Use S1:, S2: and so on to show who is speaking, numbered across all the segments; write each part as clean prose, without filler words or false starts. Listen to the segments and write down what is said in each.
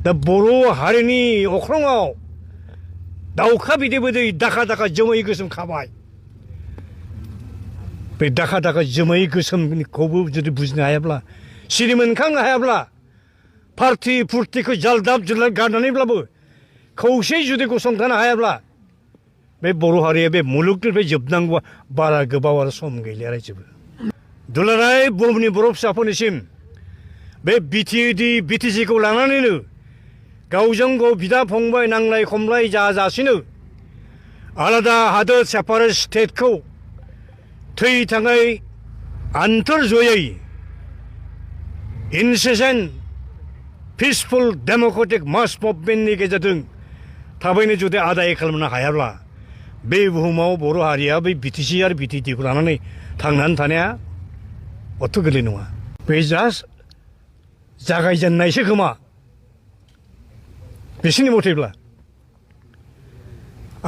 S1: दा बर' हारिनि अख्राङाव दाउखा बिदै बिदै दाखा दाखा जोमै गोसोम खाबाय। बे दाखा दाखा जोमै गोसोमखौबो जुदि बुजिनो हायाब्ला, सिरि मोनखांनो हायाब्ला, पार्टि फुर्तिखौ जालदाब जुलदाब गारनानैब्लाबो खौसे जुदि गसंथानो हायाब्ला, बे बर' हारिया बे मुलुगनिफ्राय जोबनांगौआ बारा गोबाव आरो सम गैलिया रायजोबो। दुलाराय बुहुमनि बर' फिसाफोरनिसिम बे बिटिसिखौ लानानैनो गावजों गाव बिदा फंबाय नांलाय खमलाय जाजासिनो आलादा हादोर सेपारेट स्टेटखौ थै थाङै आन्तर जयै इनसेसेन्ट पिसफुल डेम'क्रेटिक मास मुभमेन्टनि गेजेरजों थाबैनो जुदि आदाय खालामनो हायाब्ला, बे बुहुमाव बर' हारिया बै बिटिसि आरो बिटिटिखौ लानानै थांनानै थानाया अथ' गोरलै नङा। बे जास्ट जागायजेननायसो खोमा बिसोरनि मथेब्ला।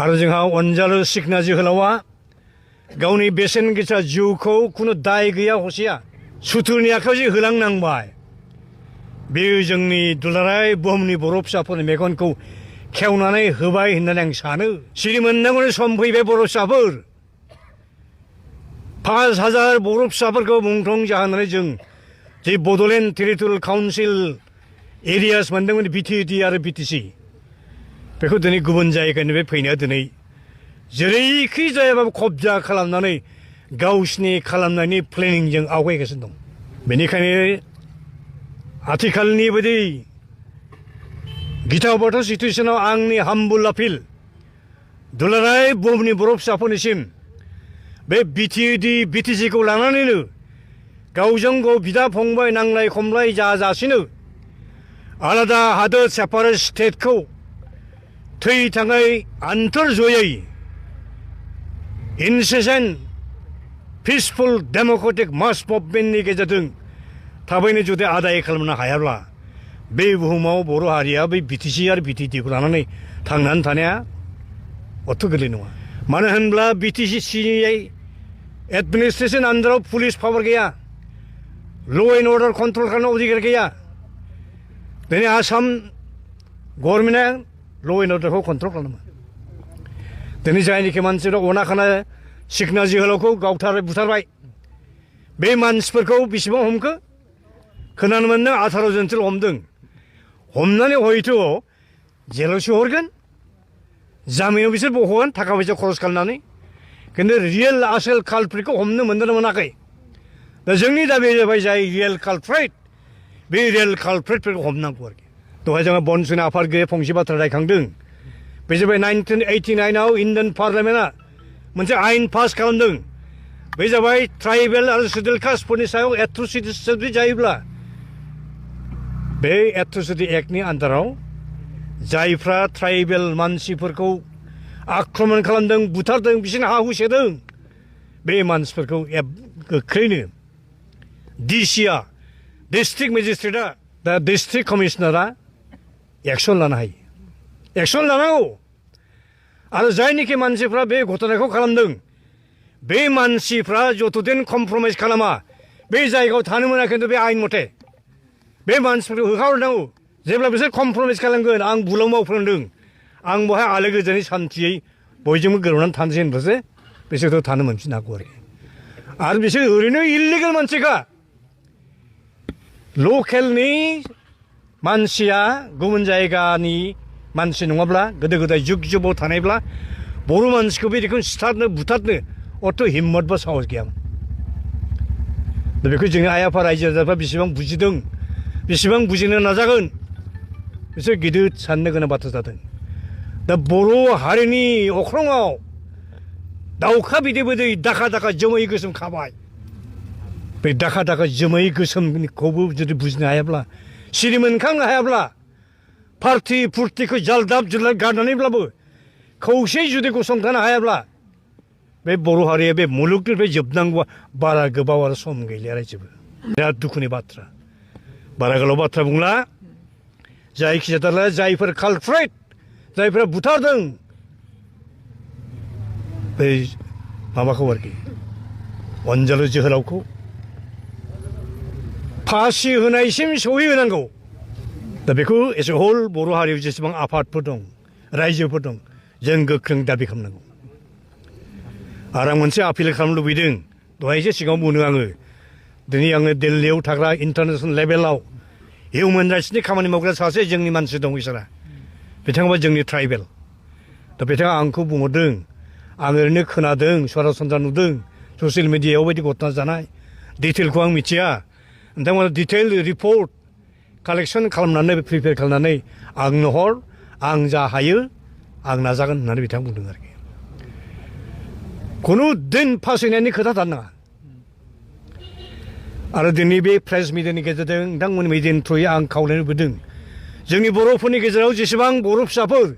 S1: आरो जोंहा अनजालु सिखना जोहोलावा गावनि बेसेन गोसा जिउखौ खुनु दाय गैया हसिया सुथुरनि आखायाव होलांनांबाय। बेयो जोंनि दुलाराय बुहुमनि बर' फिसाफोरनि मेगनखौ खेवनानै होबाय होननानै आं सानो। सिरि मोननांगौनि सम फैबाय बर' फिसाफोर। 5,000 बर' फिसाफोरखौ मुंख्लं जाहोनानै जों जे बड'लेण्ड टेरिटरियेल काउन्सिल एरियास मोनदोंमोन बिटिएडि आरो बिटिसि, बेखौ दिनै गुबुन जायगानिफ्राय फैनाया दिनै जेरैखि जायाबाबो कब्जा खालामनानै गावसिनि खालामनायनि प्लेनिंजों आवगायगासिनो दं। बेनिखायनो आथिखालनि बायदि गिथाव बाथाव सिटुएसनाव आंनि हाम्बुल आपिल दुलाराय बुहुमनि बर' फिसाफोरनिसिम बे बिटिएडि बिटिसिखौ लानानैनो गावजों गाव बिदा फंबाय नांलाय खमलाय जाजासिनो आलादा हादोर सेपारेट स्टेटखौ थै थाङै आन्तर जयै इनसेसेन्ट पिसफुल डेम'क्रेटिक मास मुभमेन्टनि गेजेरजों थाबैनो जुदि आदाय खालामनो हायाब्ला, बे बुहुमाव बर' हारिया बै बिटिसि आरो बिटिटिखौ लानानै थांनानै थानाया अथ' गोरलै नङा। मानो होनब्ला बिटिसि एडमिनिस्ट्रेसन आन्दाराव पुलिस पावार गैया, ल' एन्ड अर्डार कन्ट्रल खालामनो अधिकार गैया। दिनै आसाम गभर्नमेन्टआ ल' एन्ड अर्डारखौ कन्ट्रल खालामो। दिनै जायनिखि मानसिफ्रा अनाखाना सिखना जोहोलावखौ बुथारबाय, बे मानसिफोरखौ बेसेबां हमखो? खोनानो मोनदों 18 जनसोल' हमदों। हमनानै हयथ' जेलावसो हरगोन, जामिनाव बिसोर बहगोन थाखा फैसा खरस खालामनानै, खिन्थु रियेल आसोल कालप्रिटखौ हमनो मोनदोंना मोनाखै? दा जोंनि दाबिया जाबाय जाय रियेल कालप्रिट, बे रियेल कालप्रिटफोरखौ हमनांगौ आरोखि। दहाय जोंहा बनसुनि आफादगिरिया फंसे बाथ्रा रायखांदों। बे जाबाय 1989आव इण्डियान पार्लियामेन्टआ मोनसे आयेन पास खालामदों। बे जाबाय ट्राइबेल आरो सिडुल कास्टफोरनि सायाव एट्रसिटि जुदि जायोब्ला, बे एट्रसिटि एक्टनि आन्दाराव जायफ्रा ट्राइबेल मानसिफोरखौ आक्रमण खालामदों, बुथारदों, बिसोरनि हा हु सेदों, बे मानसिफोरखौ गोख्रैनो डिसिआ डिस्ट्रिक्ट मेजिस्ट्रेटआ दा डिस्ट्रिक्ट कमिशनारा एक्सन लानो हायो, एक्सन लानांगौ। आरो जायनिखि मानसिफ्रा बे घटनाखौ खालामदों, बे मानसिफ्रा जतदिन कमप्रमाइज खालामा बे जायगायाव थानो मोना, खिन्थु बे आयेन मथे बे मानसिफोरखौ होखारहरनांगौ। जेब्ला बिसोर कमप्रमाइज खालामगोन, आं बुलाव मावफोरोंदों, आं बहाय आलो गोजोनै सान्थियै बयजोंबो गोरोबनानै थानोसै होनबासो बिसोरथ' थानो मोनफिननो हागौ आरो बिसोर ओरैनो इलिगेल मानसिखा। लकेलनि मानसिया गुबुन जायगानि मानसि नङाब्ला, गोदो गोदाय जुग जुगाव थानायब्ला बर' मानसिखौ बेखौ सिथारनो बुथारनो अथ' हिम्मत बा साहस गैयामोन। दा बेखौ जोंनि आइ आफा रायजो राजाफ्रा बेसेबां बुजिदों, बेसेबां बुजिनो नाजागोन, बिसोर गिदिर साननो गोनां बाथ्रा जादों। दा बर' हारिनि अख्राङाव दाउखा बिदै बिदै दाखा दाखा जोमै गोसोम खाबाय। बे दाखा दाखा जोमै गोसोमखौबो जुदि बुजिनो हायाब्ला, सिरि मोनखांनो हायाब्ला, पार्टि फुर्तिखौ जालदाब जुलदाब गारनानैब्लाबो खौसे जुदि गसंथानो हायाब्ला, बे बर' हारिया बे मुलुगनिफ्राय जोबनांगौआ बारा गोबाव आरो सम गैलिया रायजोबो। बिराद दुखुनि बाथ्रा। बारा गोलाव बाथ्रा बुंला। जायखिजाया जायफोर कालप्रिट, जायफोरा बुथारदों बै माबाखौ आरोखि अनजालु जोहोलावखौ फासि होनायसिम सहैहोनांगौ। दा बेखौ एसे हल बर' हारियाव जेसेबां आफादफोर दं रायजोफोर दं जों गोख्रों दाबि खालामनांगौ आरो आं मोनसे आपिल खालामनो लुबैदों दहायसो सिगाङाव बुंदों आङो दिनै आङो दिल्लीयाव थाग्रा इन्टारनेसनेल लेभेलाव हिउमेन राइट्सनि खामानि मावग्रा सासे जोंनि मानसि दं बिसोरा बिथाङाबा जोंनि ट्राइबेल दा बिथाङा आंखौ बुंहरदों आं ओरैनो खोनादों सरासनस्रा नुदों ससियेल मिडियायाव बायदि घटना जानाय डिटेलखौ आं मिथिया नोंथांमोना डिटेल रिपर्ट कालेक्सन खालामनानै प्रिपेयार खालामनानै आंनो हर आं जा हायो आं नाजागोन होननानै बिथाङा बुंदों आरोखि खुनु दिन फासयनायनि खोथा थानो नाङा आरो दिनै बे प्रेस मिडियानि गेजेरजों नोंथांमोननि मिडियानि थ्रुयै आं खावलायनो लुबैदों जोंनि बर'फोरनि गेजेराव जेसेबां बर' फिसाफोर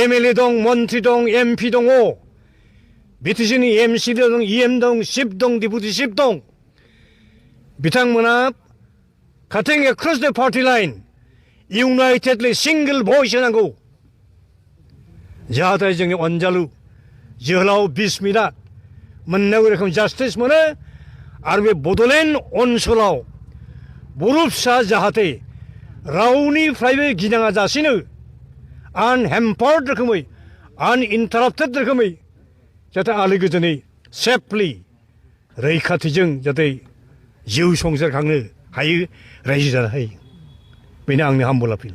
S1: एमएलए दं मन्त्रि दं एमपि दङ बिटिसिनि एमसि दं इएम दं चिफ दं डेपुटि चिफ दं बिथांमोना काटिं एक्रस द पार्टि लाइन इउनाइटेडलि सिंगल भइस होनांगौ जाहाथे जोंनि अनजालु जोहोलाव बिस्मिता मोननांगौ रोखोम जास्टिस मोनो आरो बे बड'लेण्ड ओनसोलाव बर' फिसा जाहाथे रावनिफ्रायबो गिनाङा जासिनो आनहेम्पार्ड रोखोमै आनइन्टाराप्टेड रोखोमै जाहाथे आलो गोजोनै सेफलि रैखाथिजों जाहाथे जिउ संसार खांनो हायो रायजो जानो हायो बेनो आंनि हामबल आपिल